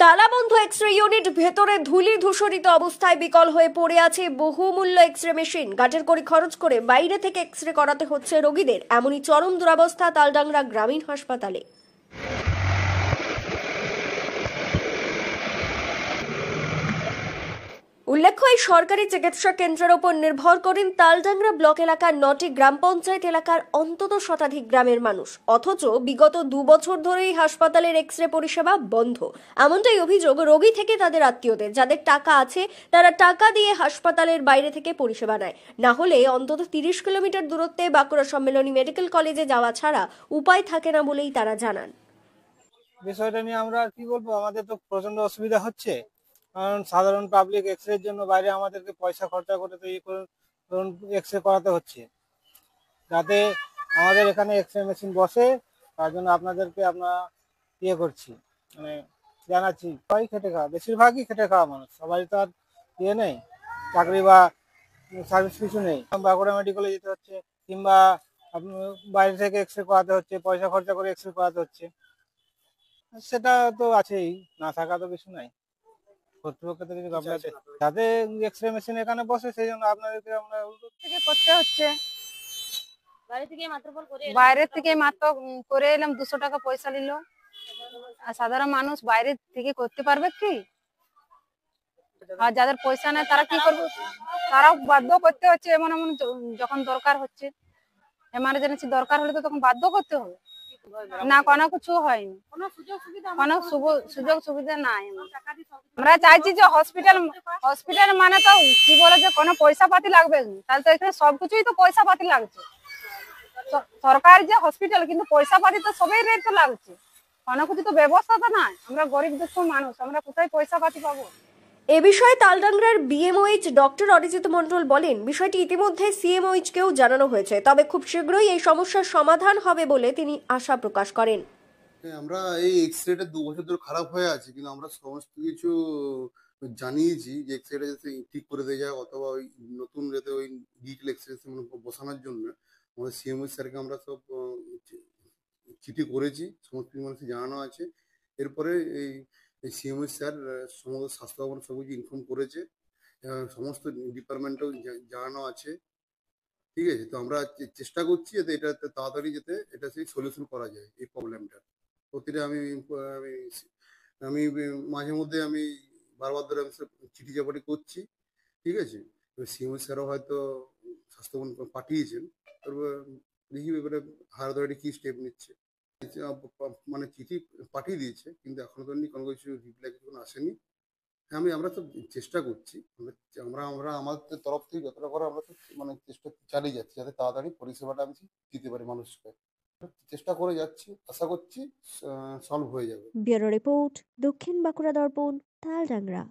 তালাবন্ধ X-ray unit ভেতরে ধুলি ধূসরিত অবস্থায় বিকল হয়ে পড়ে আছে বহুমূল্য এক্স-রে মেশিন। গাটের কড়ি খরচ করে বাইরে থেকে এক্স-রে করাতে হচ্ছে রোগীদের। এমনই চরম দুরবস্থা তালডাংরা গ্রামীণ হাসপাতালে। উল্লেখ্য, এই সরকারি চিকিৎসা কেন্দ্রের ওপর নির্ভর করেন তালডাংরা ব্লক এলাকার 9টি গ্রাম পঞ্চায়েত এলাকার অন্তত শতাধিক গ্রামের মানুষ। অথচ বিগত 2 বছর ধরেই হাসপাতালের এক্স-রে পরিষেবা বন্ধ। এমনটাই অভিযোগ রোগী থেকে তাদের আত্মীয়দের। যাদের টাকা আছে তারা টাকা দিয়ে হাসপাতালের বাইরে থেকে পরিষেবা নেয়, না হলে অন্তত 30 কিলোমিটার দূরত্বে বাঁকুড়া সম্মেলনী মেডিকেল কলেজে যাওয়া ছাড়া উপায় থাকে না বলেই তারা জানান। বিষয়টা নিয়ে আমরা কি বলবো, আমাদের তো প্রচন্ড অসুবিধা হচ্ছে। কারণ সাধারণ পাবলিক এক্স-রে জন্য বাইরে আমাদেরকে পয়সা খরচা করে তো এক্স-রে করাতে হচ্ছে। যাতে আমাদের এখানে এক্স-রে মেশিন বসে, তার জন্য আপনাদেরকে আমরা করছি, মানে জানাচ্ছি। সবাই খেটে খাওয়া, বেশিরভাগই খেটে খাওয়া মানুষ, সবাই তো আর নেই, চাকরি বা সার্ভিস কিছু নেই। বাঁকুড়া মেডিকেলে যেতে হচ্ছে, কিংবা বাইরে থেকে এক্স-রে করাতে হচ্ছে, পয়সা খরচা করে এক্স-রে করাতে হচ্ছে। সেটা তো আছেই, না থাকা তো কিছু নাই। কর্তৃপক্ষ থেকে যাতে এক্স-রে মেশিন এখানে বসে, সেই জন্য আপনাদেরকে আমরা থেকে করতে হচ্ছে। বাইরে থেকে মাত্র করে এলাম, 200 টাকা পয়সা নিল। আর সাধারণ মানুষ বাইরে থেকে করতে পারবে কি? আর যাদের পয়সা নেই তারা কি করবে? তারাও বাধ্য করতে হচ্ছে। এমন এমন যখন দরকার হচ্ছে, এমার্জেন্সি দরকার হলে তো তখন বাধ্য করতে হবে। না, কোনো কিছু হয়নি, কোনো সুযোগ সুবিধা নাই। আমরা চাইছি যে হসপিটাল মানে তো কি বলে যে কোনো পয়সা পাতি লাগবে, তাহলে তো এখানে সবকিছুই তো পয়সা পাতি লাগছে। সরকারি যে হসপিটাল, কিন্তু পয়সা পাতি তো সবাই রেট তো লাগছে, কোনো কিছু তো ব্যবস্থা তো নাই। আমরা গরিব দুঃখ মানুষ, আমরা কোথায় পয়সা পাতি পাবো? এ বিষয়ে তালডাংরার বিএমওএইচ ডক্টর অরিজিৎ মণ্ডল বলেন, বিষয়টি ইতিমধ্যে সিএমওএইচ কেও জানানো হয়েছে, তবে খুব শীঘ্রই এই সমস্যার সমাধান হবে বলে তিনি আশা প্রকাশ করেন। আমরা এই এক্স-রেটা 2 বছর ধরে খারাপ হয়ে আছে, কিন্তু আমরা সমস্ত কিছু জানিয়েছি যে এক্স-রেটা যাতে ঠিক করে দেওয়া যায়, অথবা ওই নতুন যাতে ওই ডিজিটাল এক্স-রে বসানোর জন্য আমাদের সিএমওএইচ স্যারকে আমরা সব চিঠি করেছি, সমস্ত মানুষকে জানানো আছে। এরপরে এই সিএমওএইচ স্যার সমস্ত স্বাস্থ্য ভবন সব কিছু ইনফর্ম করেছে, সমস্ত ডিপার্টমেন্টেও জানানো আছে। ঠিক আছে, তো আমরা চেষ্টা করছি যাতে এটা তাড়াতাড়ি যাতে এটা সেই সলিউশন করা যায় এই প্রবলেমটা। প্রতিটা আমি আমি মাঝে মধ্যে আমি বারবার ধরে আমি চিঠি চাপাটি করছি। ঠিক আছে, সিএমওএইচ স্যারও হয়তো স্বাস্থ্যভবন পাঠিয়েছেন, দেখি এবারে হায়ার অথরিটি কি স্টেপ নিচ্ছে। মানে চিঠি পাঠিয়ে দিয়েছে, কিন্তু এখনো তো কোনো কিছু রিপ্লাই কোনো আসেনি। আমরা তো চেষ্টা করছি, আমরা আমাদের তরফ থেকে যতটা করা আমরা তো মানে চেষ্টা চালিয়ে যাচ্ছি যাতে তাড়াতাড়ি পরিষেবাটা আমি দিতে পারি মানুষকে। চেষ্টা করে যাচ্ছি, আশা করছি সলভ হয়ে যাবে। ব্যুরো রিপোর্ট, দক্ষিণ বাঁকুড়া দর্পণ, তালডাংরা।